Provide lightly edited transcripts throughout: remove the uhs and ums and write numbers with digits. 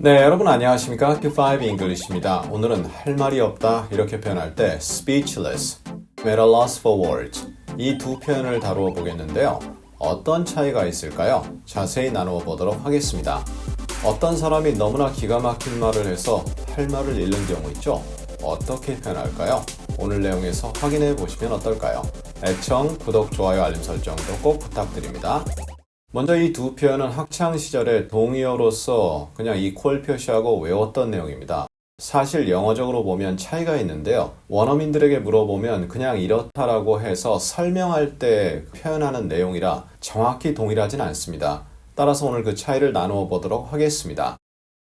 네, 여러분 안녕하십니까? Q5 English입니다. 오늘은 할 말이 없다 이렇게 표현할 때 speechless, at a loss for words 이 두 표현을 다루어 보겠는데요. 어떤 차이가 있을까요? 자세히 나누어 보도록 하겠습니다. 어떤 사람이 너무나 기가 막힌 말을 해서 할 말을 잃는 경우 있죠? 어떻게 표현할까요? 오늘 내용에서 확인해 보시면 어떨까요? 애청, 구독, 좋아요, 알림 설정도 꼭 부탁드립니다. 먼저 이 두 표현은 학창시절에 동의어로서 그냥 이퀄 표시하고 외웠던 내용입니다. 사실 영어적으로 보면 차이가 있는데요. 원어민들에게 물어보면 그냥 이렇다라고 해서 설명할 때 표현하는 내용이라 정확히 동일하진 않습니다. 따라서 오늘 그 차이를 나누어 보도록 하겠습니다.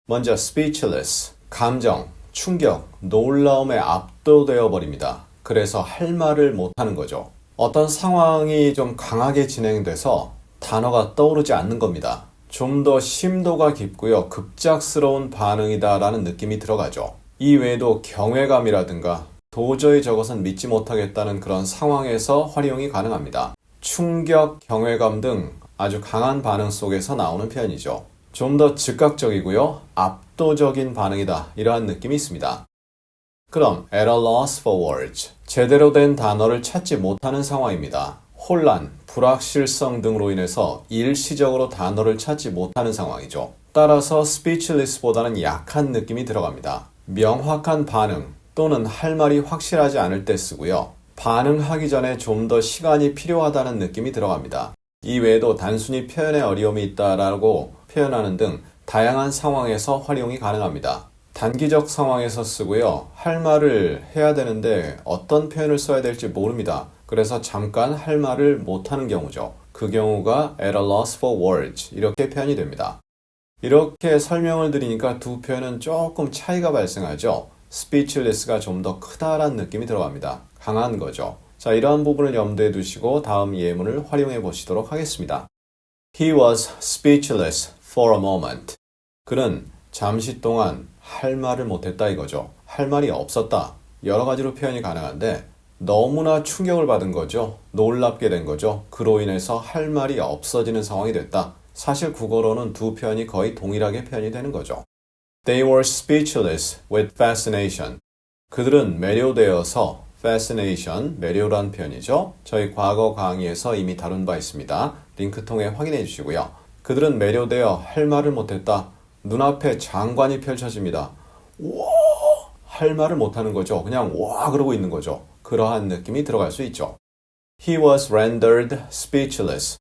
먼저 speechless, 감정, 충격, 놀라움에 압도되어 버립니다. 그래서 할 말을 못하는 거죠. 어떤 상황이 좀 강하게 진행돼서 단어가 떠오르지 않는 겁니다. 좀 더 심도가 깊고요. 급작스러운 반응이다 라는 느낌이 들어가죠. 이 외에도 경외감이라든가 도저히 저것은 믿지 못하겠다는 그런 상황에서 활용이 가능합니다. 충격, 경외감 등 아주 강한 반응 속에서 나오는 표현이죠. 좀 더 즉각적이고요. 압도적인 반응이다. 이러한 느낌이 있습니다. 그럼 at a loss for words. 제대로 된 단어를 찾지 못하는 상황입니다. 혼란, 불확실성 등으로 인해서 일시적으로 단어를 찾지 못하는 상황이죠. 따라서 speechless보다는 약한 느낌이 들어갑니다. 명확한 반응 또는 할 말이 확실하지 않을 때 쓰고요. 반응하기 전에 좀 더 시간이 필요하다는 느낌이 들어갑니다. 이 외에도 단순히 표현에 어려움이 있다라고 표현하는 등 다양한 상황에서 활용이 가능합니다. 단기적 상황에서 쓰고요. 할 말을 해야 되는데 어떤 표현을 써야 될지 모릅니다. 그래서 잠깐 할 말을 못하는 경우죠. 그 경우가 at a loss for words 이렇게 표현이 됩니다. 이렇게 설명을 드리니까 두 표현은 조금 차이가 발생하죠. speechless가 좀 더 크다란 느낌이 들어갑니다. 강한 거죠. 자, 이러한 부분을 염두에 두시고 다음 예문을 활용해 보시도록 하겠습니다. He was speechless for a moment. 그는 잠시 동안 할 말을 못했다 이거죠. 할 말이 없었다. 여러 가지로 표현이 가능한데 너무나 충격을 받은 거죠. 놀랍게 된 거죠. 그로 인해서 할 말이 없어지는 상황이 됐다. 사실 국어로는 두 표현이 거의 동일하게 표현이 되는 거죠. They were speechless with fascination. 그들은 매료되어서 fascination, 매료란 표현이죠. 저희 과거 강의에서 이미 다룬 바 있습니다. 링크 통해 확인해 주시고요. 그들은 매료되어 할 말을 못했다. 눈앞에 장관이 펼쳐집니다. 와! 할 말을 못하는 거죠. 그냥 와 그러고 있는 거죠. 그러한 느낌이 들어갈 수 있죠. He was rendered speechless.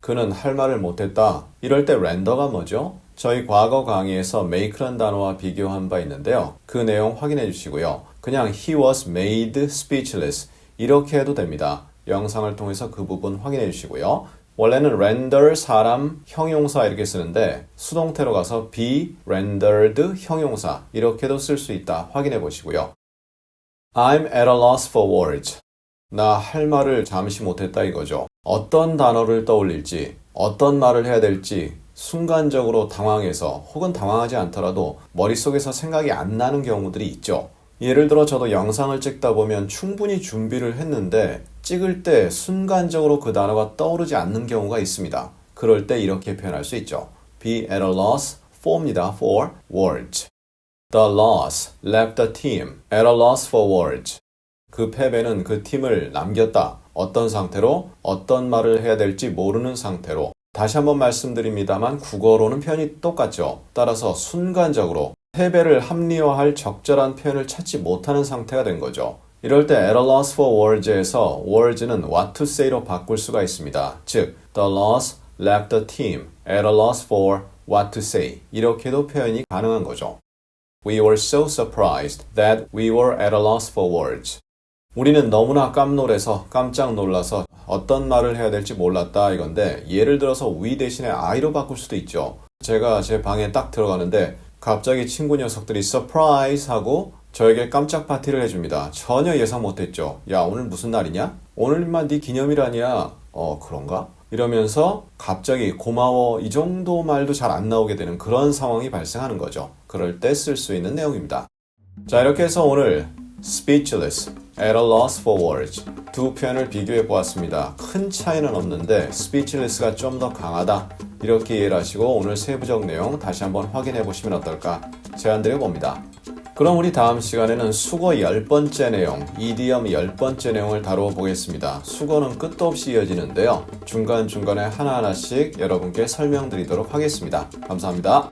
그는 할 말을 못했다. 이럴 때 render가 뭐죠? 저희 과거 강의에서 make란 단어와 비교한 바 있는데요. 그 내용 확인해 주시고요. 그냥 he was made speechless 이렇게 해도 됩니다. 영상을 통해서 그 부분 확인해 주시고요. 원래는 render 사람 형용사 이렇게 쓰는데 수동태로 가서 be rendered 형용사 이렇게도 쓸 수 있다. 확인해 보시고요. I'm at a loss for words. 나 할 말을 잠시 못했다 이거죠. 어떤 단어를 떠올릴지, 어떤 말을 해야 될지 순간적으로 당황해서 혹은 당황하지 않더라도 머릿속에서 생각이 안 나는 경우들이 있죠. 예를 들어 저도 영상을 찍다 보면 충분히 준비를 했는데 찍을 때 순간적으로 그 단어가 떠오르지 않는 경우가 있습니다. 그럴 때 이렇게 표현할 수 있죠. Be at a loss for입니다. For words. The loss left the team at a loss for words. 그 패배는 그 팀을 남겼다. 어떤 상태로? 어떤 말을 해야 될지 모르는 상태로. 다시 한번 말씀드립니다만 국어로는 표현이 똑같죠. 따라서 순간적으로 패배를 합리화할 적절한 표현을 찾지 못하는 상태가 된 거죠. 이럴 때 at a loss for words에서 words는 what to say로 바꿀 수가 있습니다. 즉, the loss left the team at a loss for what to say. 이렇게도 표현이 가능한 거죠. We were so surprised that we were at a loss for words. 우리는 너무나 깜놀해서 깜짝 놀라서 어떤 말을 해야 될지 몰랐다 이건데 예를 들어서 we 대신에 I로 바꿀 수도 있죠. 제가 제 방에 딱 들어가는데 갑자기 친구 녀석들이 surprise 하고 저에게 깜짝 파티를 해줍니다. 전혀 예상 못했죠. 야 오늘 무슨 날이냐? 오늘만 네 기념일아니야. 그런가? 이러면서 갑자기 고마워 이 정도 말도 잘 안 나오게 되는 그런 상황이 발생하는 거죠. 그럴 때 쓸 수 있는 내용입니다. 자 이렇게 해서 오늘 speechless, at a loss for words 두 표현을 비교해 보았습니다. 큰 차이는 없는데 speechless가 좀 더 강하다 이렇게 이해를 하시고 오늘 세부적 내용 다시 한번 확인해 보시면 어떨까 제안 드려 봅니다. 그럼 우리 다음 시간에는 수거 10번째 내용, 이디엄 10번째 내용을 다루어 보겠습니다. 수거는 끝도 없이 이어지는데요. 중간중간에 하나하나씩 여러분께 설명드리도록 하겠습니다. 감사합니다.